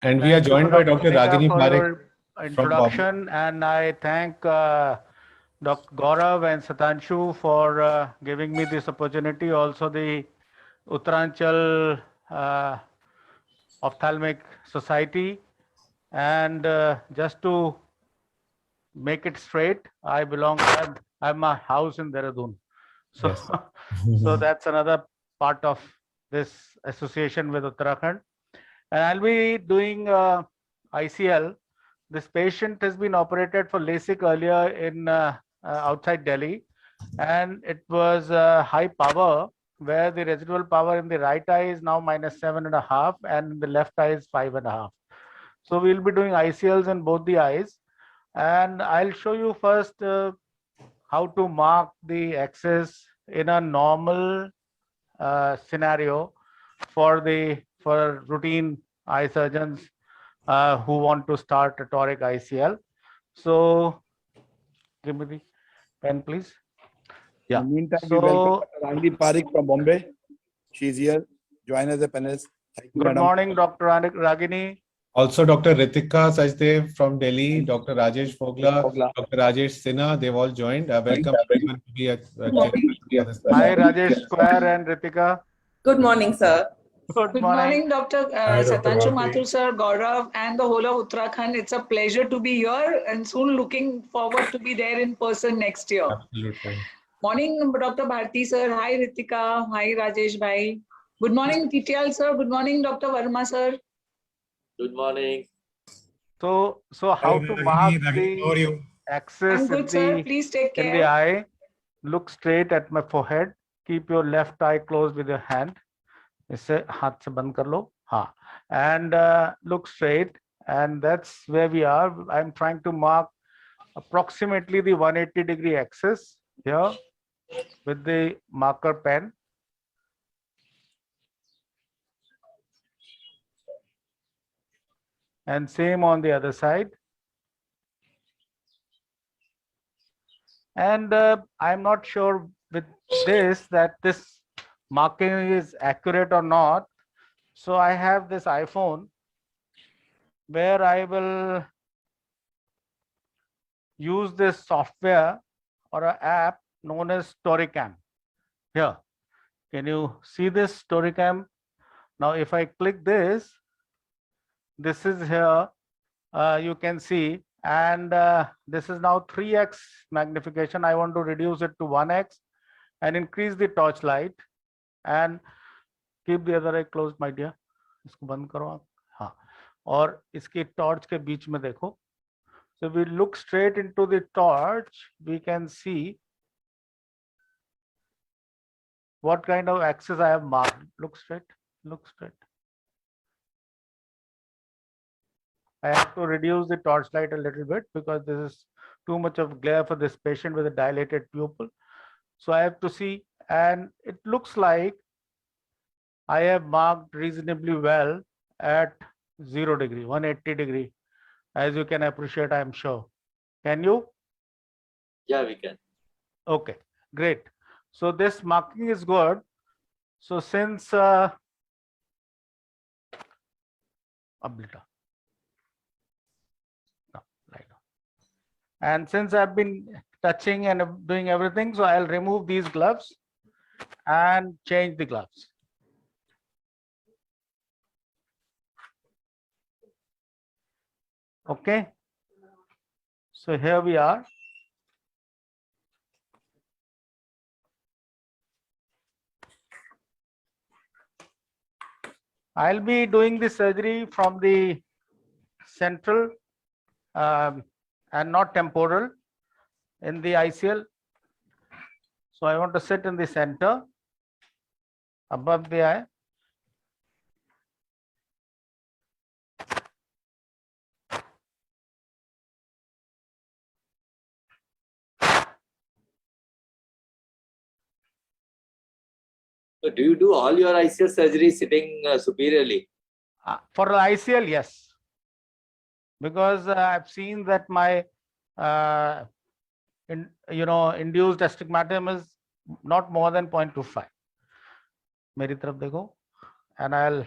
And we are joined by Dr. Ragini for Parekh your from Bombay. introduction, and I thank Dr. Gaurav and Satanshu for giving me this opportunity. Also, the Uttaranchal Ophthalmic Society, and just to make it straight, I have my house in Dehradun, so Yes. so that's another part of this association with Uttarakhand. And I'll be doing ICL. This patient has been operated for LASIK earlier in outside Delhi, and it was high power, where the residual power in the right eye is now -7.5, and in the left eye is 5.5. So we'll be doing ICLs in both the eyes, and I'll show you first how to mark the axis in a normal scenario for routine eye surgeons who want to start a toric ICL. So give me the pen, please. Yeah. In the meantime, we welcome Ragini Parekh from Bombay. She's here. Join as a panelist. Thank you, Good madam. morning, Dr. Ragini. Also, Dr. Ritika Sachdev from Delhi, Dr. Rajesh Fogla, Dr. Rajesh Sinha, they've all joined. Welcome everyone to be at Hi, Rajesh Square and Ritika. Good morning, sir. Good morning, Dr. Satanshu Mathur, sir, Gaurav, and the whole of Uttarakhand. It's a pleasure to be here and soon looking forward to be there in person next year. Absolutely. Morning, Dr. Bharti, sir. Hi, Ritika. Hi, Rajesh bhai. Good morning, TTL, sir. Good morning, Dr. Verma, sir. Good morning. So how to mark the axis I'm good, sir. Please take care. in the eye? Look straight at my forehead. Keep your left eye closed with your hand. इसे हाथ से बंद कर लो. हाँ. And look straight, and that's where we are. I'm trying to mark approximately the 180-degree axis here with the marker pen. And same on the other side. And I'm not sure with this that this marking is accurate or not. So I have this iPhone where I will use this software or an app known as Storycam. Here, can you see this Storycam? Now, if I click this is here, you can see, and this is now 3x magnification. I want to reduce it to 1x and increase the torchlight, and keep the other eye closed, my dear. इसको बंद करो आप. हाँ. और इसकी torch के बीच में देखो. So we look straight into the torch, we can see what kind of axis I have marked. Look straight. Look straight. I have to reduce the torchlight a little bit because this is too much of glare for this patient with a dilated pupil. So I have to see, and it looks like I have marked reasonably well at 0 degree, 180 degree, as you can appreciate, I am sure. Can you? Yeah, we can. Okay, great. So this marking is good. So since and since I've been touching and doing everything, so I'll remove these gloves and change the gloves. Okay. So here we are. I'll be doing the surgery from the central and not temporal in the ICL. So I want to sit in the center above the eye. So do you do all your ICL surgery sitting superiorly? For the ICL, yes. Because I've seen that my induced astigmatism is not more than 0.25. मेरी तरफ देखो, and I'll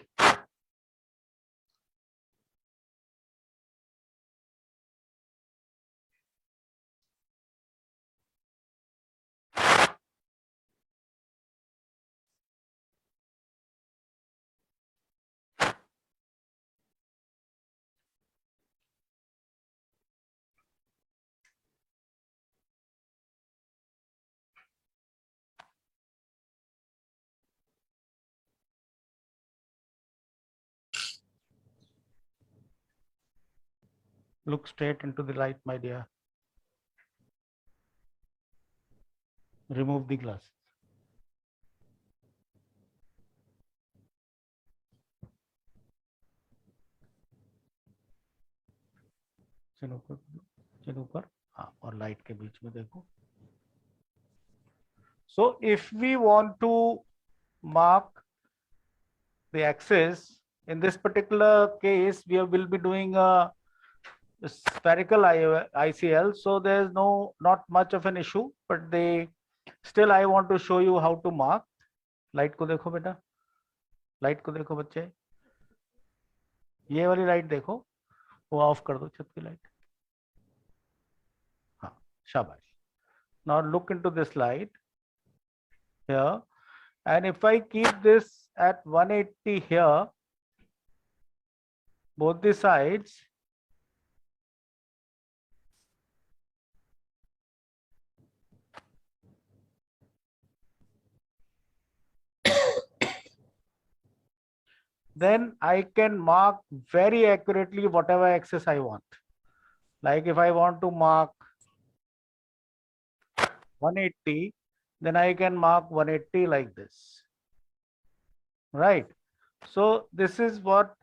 Look straight into the light, my dear. Remove the glasses. चिन ऊपर हाँ और light के बीच में देखो. So if we want to mark the axis, in this particular case, we will be doing a spherical ICL. So there's not much of an issue, but still I want to show you how to mark. Light को देखो बेटा, light को देखो बच्चे, ये वाली light देखो, वो ऑफ कर दो छत की लाइट. हाँ शाबाश. Now look into this light here, and if I keep this at 180 here, both the sides, then I can mark very accurately whatever axis I want. Like if I want to mark 180, then I can mark 180 like this, right? So this is what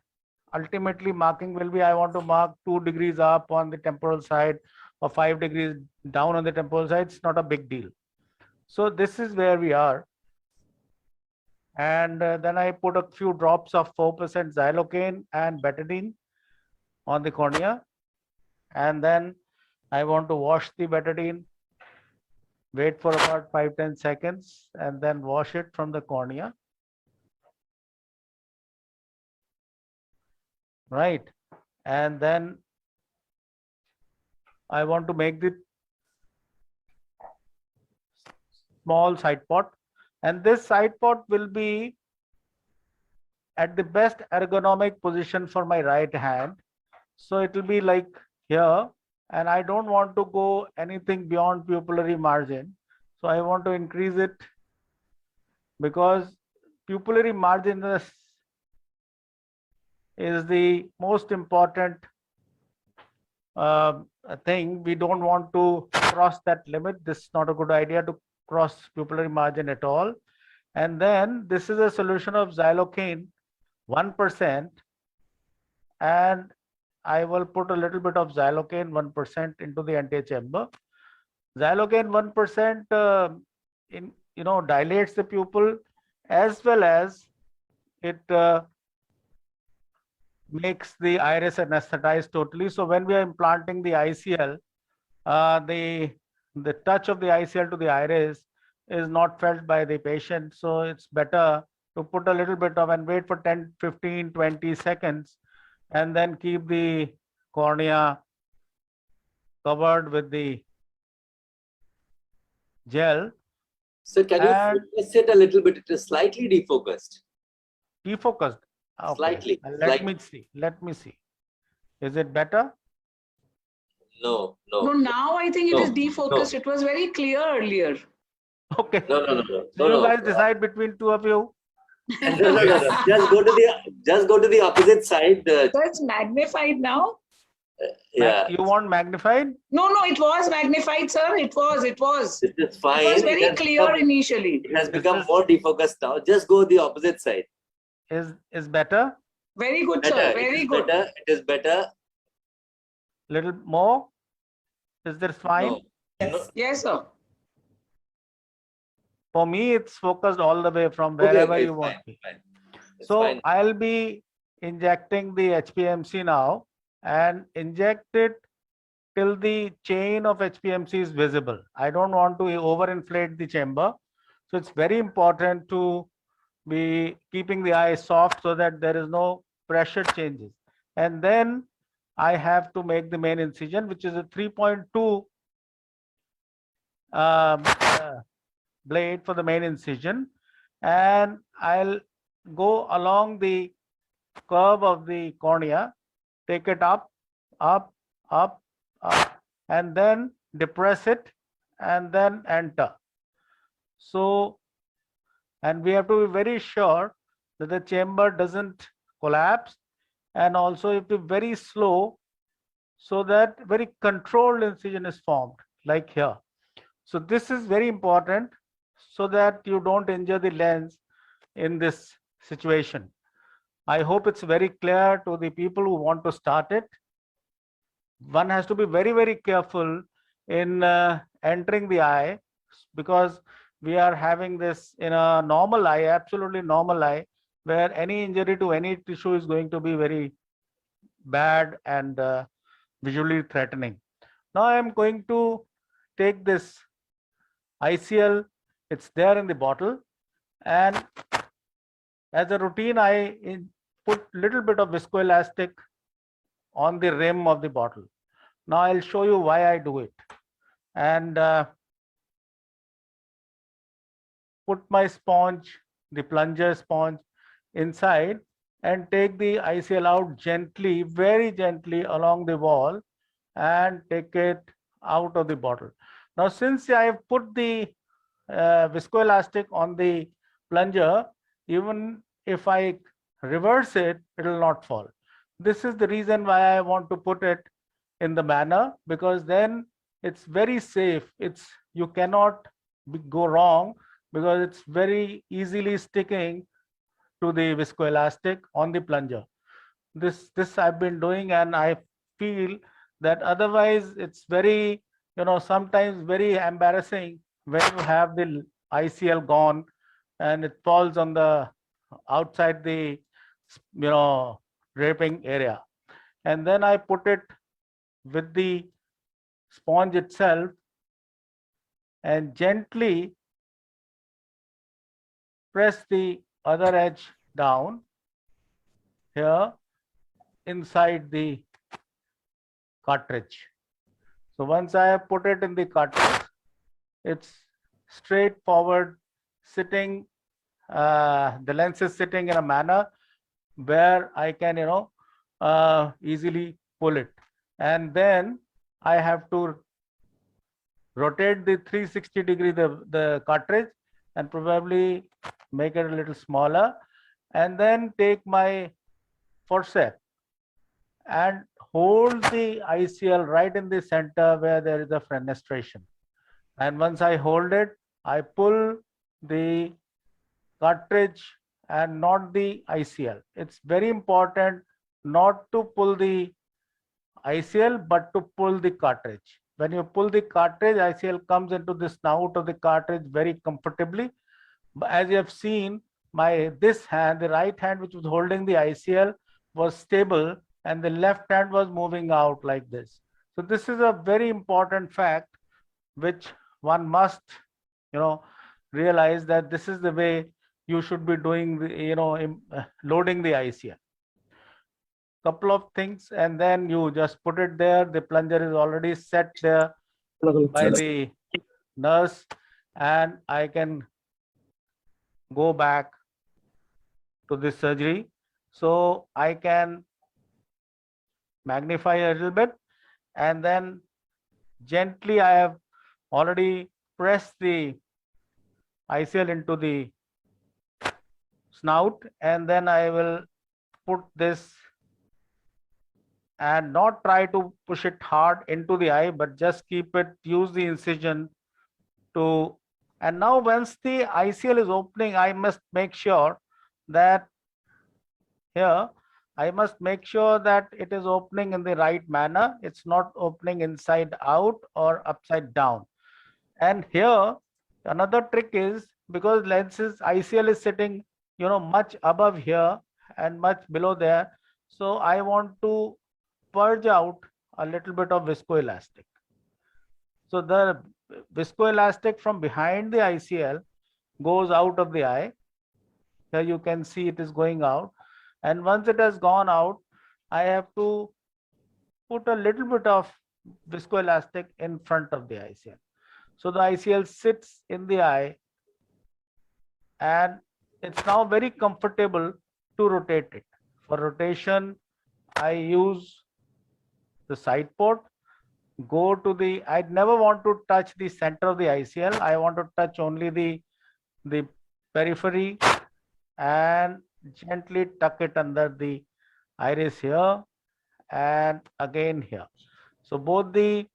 ultimately marking will be. I want to mark 2 degrees up on the temporal side or 5 degrees down on the temporal side. It's not a big deal. So this is where we are. And then I put a few drops of 4% xylocaine and betadine on the cornea. And then I want to wash the betadine, wait for about 5-10 seconds, and then wash it from the cornea. Right. And then I want to make the small side pot. And this side pot will be at the best ergonomic position for my right hand. So it will be like here, and I don't want to go anything beyond pupillary margin. So I want to increase it because pupillary margin is the most important thing. We don't want to cross that limit. This is not a good idea to cross pupillary margin at all. And then this is a solution of xylocaine 1%, and I will put a little bit of xylocaine 1% into the anterior chamber. Xylocaine 1% dilates the pupil, as well as it makes the iris anesthetized totally. So when we are implanting the ICL, the touch of the ICL to the iris is not felt by the patient. So it's better to put a little bit of and wait for 10, 15, 20 seconds, and then keep the cornea covered with the gel. So can you focus it a little bit? It is slightly defocused. Defocused. Okay. Slightly. Let me see. Is it better? No. No, now I think it is No, defocused. It was very clear earlier. Okay. No. You guys decide between two of you. No. Just go to the opposite side. So it's magnified now. Yeah. You want magnified? No, it was magnified, sir. It was. This is fine. It was very has clear become- initially. It has become more defocused now. Just go the opposite side. Is better? Very good, Better. sir. It Very is good. better. It is better. Little more? Is this fine? No. Yes, sir. For me, it's focused all the way from Okay, wherever it's you want fine, me. fine. It's So fine. I'll be injecting the HPMC now and inject it till the chain of HPMC is visible. I don't want to overinflate the chamber. So it's very important to be keeping the eye soft so that there is no pressure changes. And then I have to make the main incision, which is a 3.2 blade for the main incision. And I'll go along the curve of the cornea, take it up, and then depress it, and then enter. So, and we have to be very sure that the chamber doesn't collapse, and also you have to be very slow so that very controlled incision is formed, like here. So this is very important so that you don't injure the lens in this situation. I hope it's very clear to the people who want to start it. One has to be very, very careful in entering the eye, because we are having this in a normal eye, absolutely normal eye, where any injury to any tissue is going to be very bad and visually threatening. Now I am going to take this ICL, it's there in the bottle, and as a routine, I put little bit of viscoelastic on the rim of the bottle. Now I'll show you why I do it. And put my sponge, the plunger sponge, inside and take the ICL out gently, very gently along the wall and take it out of the bottle. Now, since I have put the viscoelastic on the plunger, even if I reverse it, it will not fall. This is the reason why I want to put it in the manner, because then it's very safe. You cannot go wrong, because it's very easily sticking to the viscoelastic on the plunger. This I've been doing, and I feel that otherwise it's very, sometimes very embarrassing when you have the ICL gone and it falls on the outside the draping area. And then I put it with the sponge itself and gently press the other edge down here inside the cartridge. So once I have put it in the cartridge, it's straightforward sitting, the lens is sitting in a manner where I can easily pull it. And then I have to rotate the 360 degree the cartridge and probably make it a little smaller, and then take my forceps and hold the ICL right in the center where there is a fenestration. And once I hold it, I pull the cartridge and not the ICL. It's very important not to pull the ICL, but to pull the cartridge. When you pull the cartridge, ICL comes into the snout of the cartridge very comfortably. But as you have seen, this hand, the right hand which was holding the ICL, was stable, and the left hand was moving out like this. So this is a very important fact which one must, realize, that this is the way you should be doing the, loading the ICL. Couple of things, and then you just put it there. The plunger is already set there by the nurse, and I can go back to this surgery. So I can magnify a little bit, and then gently I have already pressed the ICL into the snout, and then I will put this and not try to push it hard into the eye, but just use the incision to, and now once the ICL is opening, I must make sure that here, I must make sure that it is opening in the right manner. It's not opening inside out or upside down. And here, another trick is, because ICL is sitting, much above here and much below there. So I want to purge out a little bit of viscoelastic. So the viscoelastic from behind the ICL goes out of the eye. Here you can see it is going out. And once it has gone out, I have to put a little bit of viscoelastic in front of the ICL. So the ICL sits in the eye, and it's now very comfortable to rotate it. For rotation, I use the side port, I never want to touch the center of the ICL. I want to touch only the periphery and gently tuck it under the iris here, and again here. So both the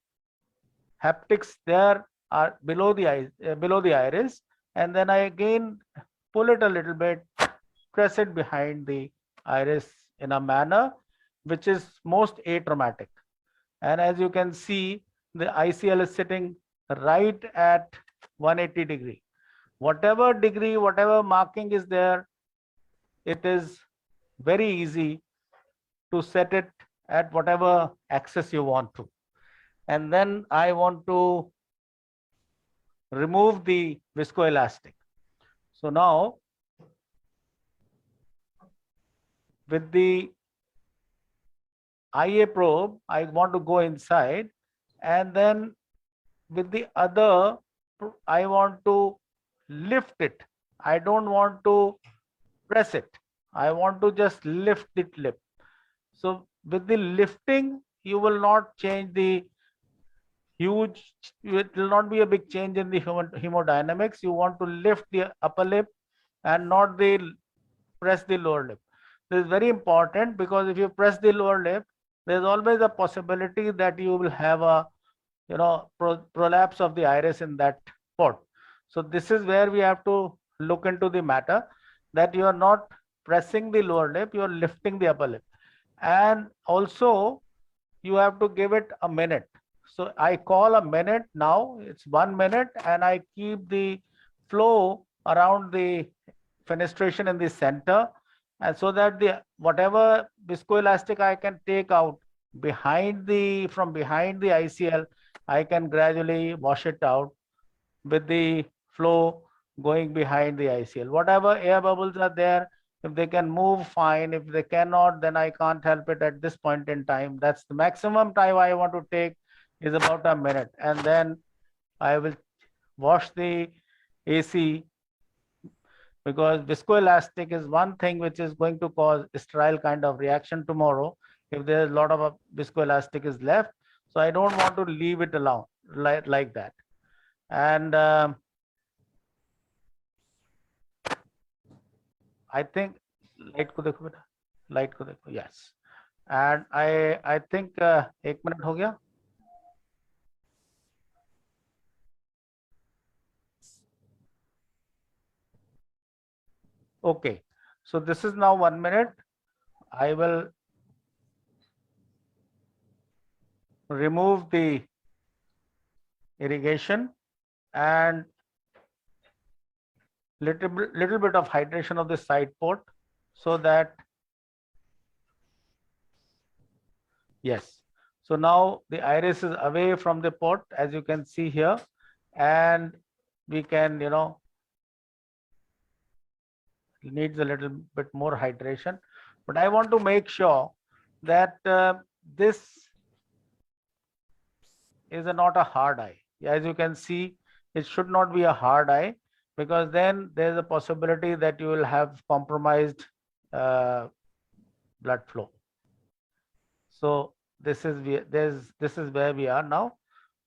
haptics there are below the eyes, below the iris, and then I again pull it a little bit, press it behind the iris in a manner which is most atraumatic. And as you can see, the ICL is sitting right at 180 degree. Whatever degree, whatever marking is there, it is very easy to set it at whatever axis you want to. And then I want to remove the viscoelastic. So now with the IA probe, I want to go inside, and then with the other, I want to lift it. I don't want to press it. I want to just lift the lip. So with the lifting, you will not change the huge, it will not be a big change in the hemodynamics. You want to lift the upper lip and not press the lower lip. This is very important, because if you press the lower lip, there's always a possibility that you will have a prolapse of the iris in that port. So this is where we have to look into the matter, that you are not pressing the lower lip, you are lifting the upper lip. And also you have to give it a minute. So I call a minute now, it's 1 minute, and I keep the flow around the fenestration in the center, and so that the whatever viscoelastic I can take out from behind the ICL, I can gradually wash it out with the flow going behind the ICL. Whatever air bubbles are there, if they can move, fine. If they cannot, then I can't help it at this point in time. That's the maximum time I want to take, is about a minute. And then I will wash the AC, because viscoelastic is one thing which is going to cause sterile kind of reaction tomorrow if there is a lot of viscoelastic is left. So I don't want to leave it alone like that. And I think light ko dekho beta, light ko dekho, yes. And I think 1 minute ho gaya. Okay, so this is now 1 minute. I will remove the irrigation and little bit of hydration of the side port, so that, yes. So now the iris is away from the port, as you can see here, and we can, needs a little bit more hydration, but I want to make sure that this is not a hard eye. As you can see, it should not be a hard eye, because then there's a possibility that you will have compromised blood flow. So this is where we are now,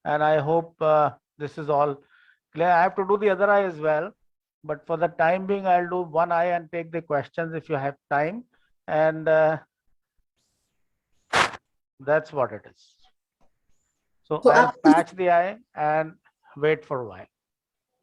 and I hope this is all clear. I have to do the other eye as well, but for the time being, I'll do one eye and take the questions if you have time, and that's what it is. So I'll patch the eye and wait for a while.